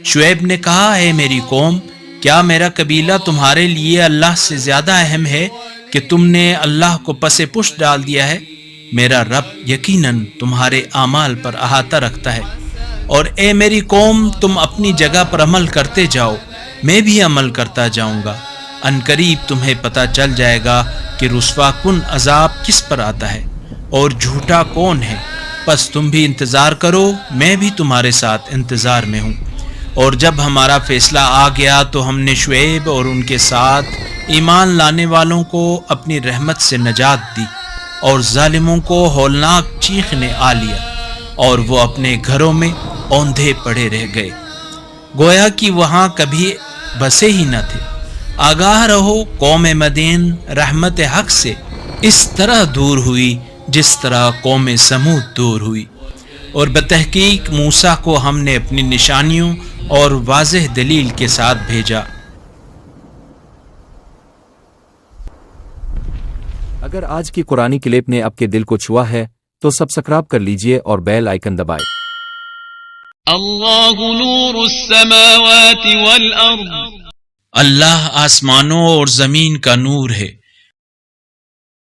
شعیب نے کہا، اے میری قوم، کیا میرا قبیلہ تمہارے لیے اللہ سے زیادہ اہم ہے کہ تم نے اللہ کو پس پشت ڈال دیا ہے؟ میرا رب یقیناً تمہارے اعمال پر احاطہ رکھتا ہے۔ اور اے میری قوم، تم اپنی جگہ پر عمل کرتے جاؤ، میں بھی عمل کرتا جاؤں گا۔ ان قریب تمہیں پتہ چل جائے گا کہ رسوا کن عذاب کس پر آتا ہے اور جھوٹا کون ہے۔ پس تم بھی انتظار کرو، میں بھی تمہارے ساتھ انتظار میں ہوں۔ اور جب ہمارا فیصلہ آ گیا تو ہم نے شعیب اور ان کے ساتھ ایمان لانے والوں کو اپنی رحمت سے نجات دی، اور ظالموں کو ہولناک چیخ نے آ لیا، اور وہ اپنے گھروں میں اوندھے پڑے رہ گئے، گویا کہ وہاں کبھی بسے ہی نہ تھے۔ آگاہ رہو، قوم مدین رحمت حق سے اس طرح دور ہوئی جس طرح قوم سمود دور ہوئی۔ اور بتحقیق موسیٰ کو ہم نے اپنی نشانیوں اور واضح دلیل کے ساتھ بھیجا۔ اگر آج کی قرآنی کلپ نے آپ کے دل کو چھوا ہے تو سبسکرائب کر لیجئے اور بیل آئیکن دبائیں۔ اللہ نور السماوات والارض، اللہ آسمانوں اور زمین کا نور ہے۔